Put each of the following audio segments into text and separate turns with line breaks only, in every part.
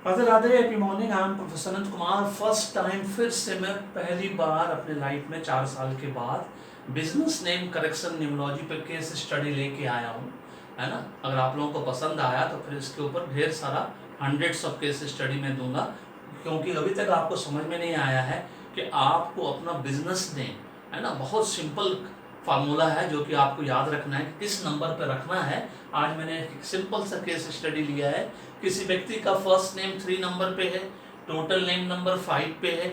Radhe Radhe, happy morning. I am professor Anant Kumar. First time फिर से मैं पहली बार अपने लाइफ में 4 साल के बाद बिजनेस नेम करेक्शन न्यूमरोलॉजी पे केस स्टडी लेके आया हूँ, है ना। अगर आप लोगों को पसंद आया तो फिर इसके ऊपर ढेर सारा हंड्रेड्स ऑफ केस स्टडी मैं दूंगा, क्योंकि अभी तक आपको समझ में नहीं आया है कि आपको अपना बिजनेस नेम, है ना, बहुत सिंपल फार्मूला है जो कि आपको याद रखना है कि किस नंबर पर रखना है। आज मैंने एक सिंपल सा केस स्टडी लिया है। किसी व्यक्ति का फर्स्ट नेम 3 नंबर पे है, टोटल नेम नंबर 5 पे है,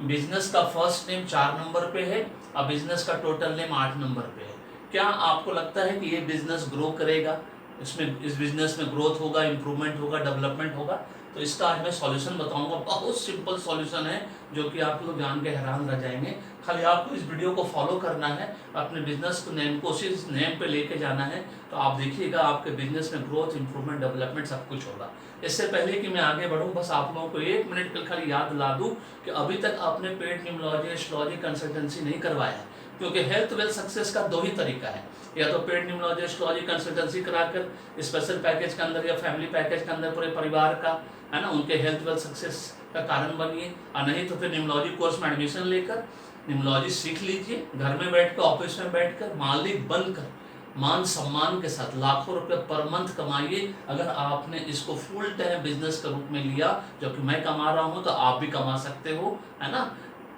बिजनेस का फर्स्ट नेम 4 नंबर पे है और बिजनेस का टोटल नेम 8 नंबर पे है। क्या आपको लगता है कि ये बिजनेस ग्रो करेगा, इसमें इस बिजनेस में ग्रोथ होगा, इंप्रूवमेंट होगा, डेवलपमेंट होगा? तो इसका आज मैं सॉल्यूशन बताऊंगा। बहुत सिंपल सॉल्यूशन है जो कि आप लोग जान के हैरान रह जाएंगे। खाली आपको इस वीडियो को फॉलो करना है, अपने बिजनेस को नेम को उसी नेम पे लेके जाना है, तो आप देखिएगा आपके बिजनेस में ग्रोथ, इंप्रूवमेंट, डेवलपमेंट सब कुछ होगा। इससे पहले कि मैं आगे बढ़ूं, बस आप लोगों को 1 मिनट के खाली याद दिला दूं कि अभी तक आपने पेड न्यूमरोलॉजी, एस्ट्रोलॉजी कंसल्टेंसी नहीं करवाया है, क्योंकि हेल्थ वेल्थ सक्सेस का 2 ही तरीका है। या तो पेड न्यूमरोलॉजी, एस्ट्रोलॉजी कंसल्टेंसी कराकर स्पेशल पैकेज के अंदर या फैमिली पैकेज के अंदर पूरे परिवार का, है ना, उनके हेल्थ वेल्थ सक्सेस का कारण बनिए, और नहीं तो फिर न्यूमरोलॉजी कोर्स में एडमिशन लेकर न्यूमरोलॉजी सीख लीजिए। घर में बैठकर, ऑफिस में बैठकर मालिक बनकर मान सम्मान के साथ लाखों रुपए पर मंथ कमाइए। अगर आपने इसको फुल टाइम बिजनेस के रूप में लिया, जो कि मैं कमा रहा हूँ, तो आप भी कमा सकते हो, है ना।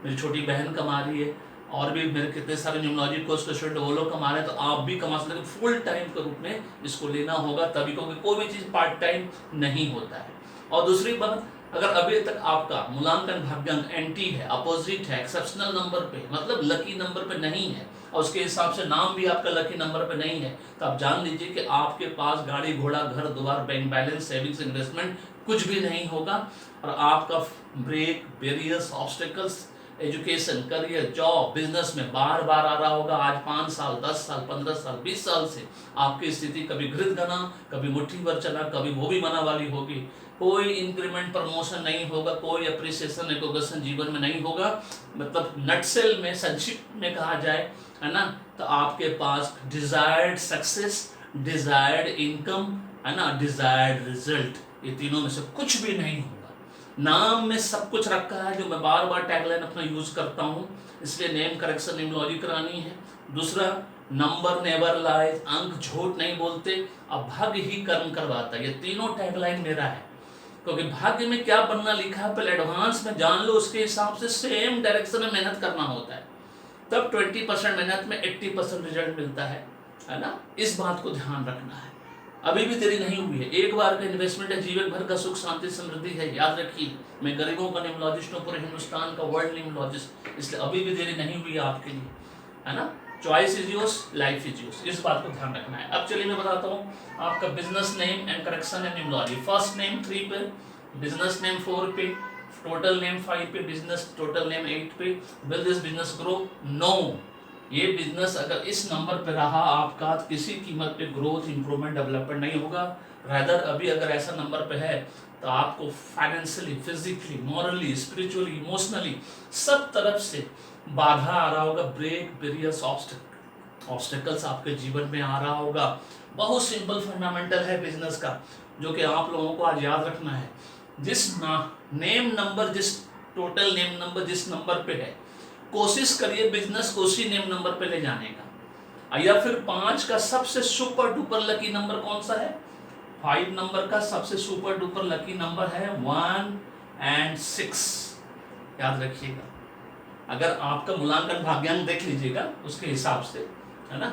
मेरी छोटी बहन कमा रही है, और भी मेरे कितने सारे न्यूमरोलॉजी कोर्स के स्टूडेंट वो लोग कमा रहे हैं, तो आप भी कमा सकते हो। फुल टाइम के रूप में इसको लेना होगा तभी, क्योंकि कोई भी चीज़ पार्ट टाइम नहीं होता है। और दूसरी बात, अगर अभी तक आपका मूल्यांकन भाग्यांक एंटी है, अपोजिट है, एक्सेप्शनल नंबर पे, मतलब लकी नंबर पे नहीं है, और उसके हिसाब से नाम भी आपका लकी नंबर पे नहीं है, तो आप जान लीजिए कि आपके पास गाड़ी घोड़ा, घर द्वार, बैंक बैलेंस, सेविंग्स, इन्वेस्टमेंट कुछ भी नहीं होगा। और आपका break, barriers, obstacles education, career, job, business में बार बार आ रहा होगा। आज 5 साल, 10 साल, 15 साल, 20 साल से आपकी स्थिति कभी घृत गना, कभी मुट्ठी भर चना, कभी वो भी मना वाली होगी। कोई इंक्रीमेंट, प्रमोशन नहीं होगा, कोई अप्रिसिएशन, रिकॉग्निशन जीवन में नहीं होगा। मतलब नटसेल में, संक्षिप्त में कहा जाए, है ना, तो आपके पास डिजायर्ड सक्सेस, डिजायर्ड इनकम, है ना, डिजायर्ड रिजल्ट, ये तीनों में से कुछ भी नहीं होगा। नाम में सब कुछ रखा है, जो मैं बार बार टैगलाइन अपना यूज करता हूँ, इसलिए नेम करेक्शन न्यूमरोलॉजी करानी है। दूसरा, नंबर नेवर लाइज, अंक झूठ नहीं बोलते, अब भाग्य ही कर्म करवाता है। ये तीनों टैगलाइन मेरा है, क्योंकि भाग्य में क्या बनना लिखा है पहले एडवांस में जान लो, उसके हिसाब से सेम डायरेक्शन में मेहनत करना होता है, तब 20% मेहनत में 80% रिजल्ट मिलता है ना। इस बात को ध्यान रखना है। अभी भी देरी नहीं हुई है, एक बार का इन्वेस्टमेंट है, जीवन भर का सुख शांति समृद्धि है, याद रखिए। मैं गरीबों का न्यूमरोलॉजिस्ट हूँ, पूरे हिंदुस्तान का वर्ल्ड न्यूमरोलॉजिस्ट, इसलिए अभी भी देरी नहीं हुई है आपके लिए, है ना। Choice is yours, life is yours, इस बात को ध्यान रखना है। अब चलिए मैं बताता हूँ आपका बिजनेस नेम एंड करेक्शन है न्यूमरोलॉजी। फर्स्ट नेम 3 पे, बिजनेस नेम 4 पे, टोटल नेम 5 पे, बिजनेस टोटल नेम 8 पे। Will this business grow? No. ये बिजनेस अगर इस नंबर पे रहा आपका, तो किसी कीमत पे ग्रोथ, इंप्रूवमेंट, डेवलपमेंट नहीं होगा। रैदर अभी अगर ऐसा नंबर पे है तो आपको financially, physically, morally, spiritually, emotionally सब तरफ से बाधा आ रहा होगा। ब्रेक, बैरियर्स, ऑब्स्टेकल्स आपके जीवन में आ रहा होगा। बहुत सिंपल फंडामेंटल है बिजनेस का, जो कि आप लोगों को आज याद रखना है। जिस नेम नंबर, जिस टोटल नेम नंबर जिस नंबर पे है, कोशिश करिए बिजनेस को उसी नेम नंबर पे ले जाने का। या फिर 5 का सबसे सुपर डुपर लकी नंबर कौन सा है? 5 नंबर का सबसे सुपर डुपर लकी नंबर है 1 और 6, याद रखिएगा। अगर आपका मूल्यांकन भाग्यांक देख लीजिएगा उसके हिसाब से, है ना।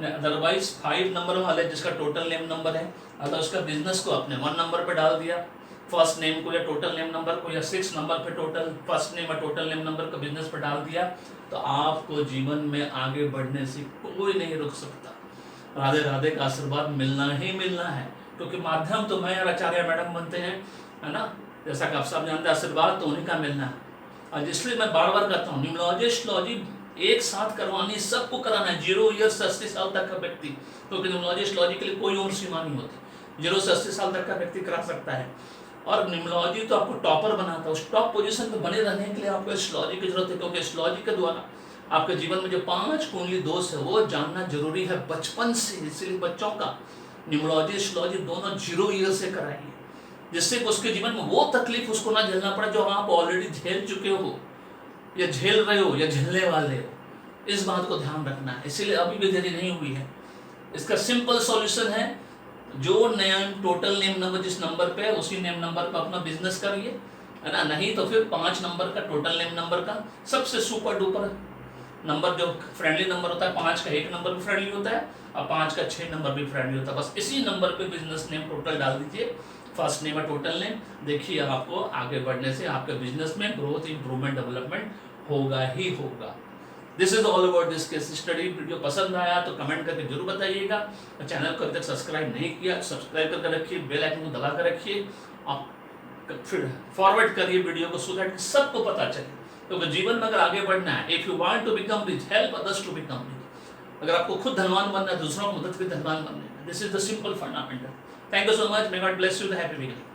अदरवाइज 5 नंबर वाले जिसका टोटल नेम नंबर है, अगर उसका बिजनेस को अपने 1 नंबर पे डाल दिया, फर्स्ट नेम को या टोटल नेम नंबर को, या 6 नंबर पे टोटल फर्स्ट नेम और टोटल नेम नंबर को बिजनेस पे डाल दिया, तो आपको जीवन में आगे बढ़ने से कोई नहीं रोक सकता। राधे राधे का आशीर्वाद मिलना ही मिलना है, क्योंकि माध्यम तो मैं और आचार्य मैडम बनते हैं, है ना। जैसा कि आप सब जानते हैं, आशीर्वाद तो उन्हीं का मिलना है। और इसलिए मैं बार बार कहता हूँ, न्यूमरोलॉजी, एस्ट्रोलॉजी एक साथ करवानी, सबको कराना है। 0 ईयर से 80 साल तक का व्यक्ति, क्योंकि न्यूमरोलॉजी, एस्ट्रोलॉजी के लिए कोई उम्र सीमा नहीं होती। 0 से 80 साल तक का व्यक्ति करा सकता है। और न्यूमरोलॉजी तो आपको टॉपर बनाता है। उस टॉप पोजीशन पे बने रहने के लिए आपको एस्ट्रोलॉजी की जरूरत है, क्योंकि एस्ट्रोलॉजी के द्वारा आपके जीवन में जो 5 कुंडली दोष है वो जानना जरूरी है बचपन से। इसलिए बच्चों का न्यूमरोलॉजी, एस्ट्रोलॉजी दोनों 0 ईयर से कराइए। जिससे कि उसके जीवन में वो तकलीफ उसको ना झेलना पड़े जो आप ऑलरेडी झेल चुके हो या झेल रहे हो या झेलने वाले हो। इस बात को ध्यान रखना है, इसीलिए अभी भी देरी नहीं हुई है। इसका सिंपल सॉल्यूशन है, जो नेम टोटल नेम नंबर जिस नंबर पे है उसी नेम नंबर पे अपना बिजनेस करिए, है ना। नहीं तो फिर 5 नंबर का टोटल नेम नंबर का सबसे सुपर डुपर नंबर जो फ्रेंडली नंबर होता है, 5 का 1 नंबर भी फ्रेंडली होता है और 5 का 6 नंबर भी फ्रेंडली होता है। बस इसी नंबर पे बिजनेस नेम टोटल डाल दीजिए, फर्स्ट नेम और टोटल नेम। देखिए आपको आगे बढ़ने से आपके बिजनेस में ग्रोथ, इंप्रूवमेंट, डेवलपमेंट होगा ही होगा। This is all about this case study. Video पसंद आया तो कमेंट करके जरूर बताइएगा। चैनल को अभी तक सब्सक्राइब नहीं किया, सब्सक्राइब करके रखिए, बेल आइकन को दबा कर रखिए, आप फिर फॉरवर्ड करिए वीडियो को, सो दैट सबको पता चले। क्योंकि जीवन में अगर आगे बढ़ना है, if you want to become rich, help others to become rich. अगर आपको खुद धनवान बनना है, दूसरों को मदद करके धनवान बनना है, this is the simple fundamental. Thank you so much, may God bless you, the happy beginning.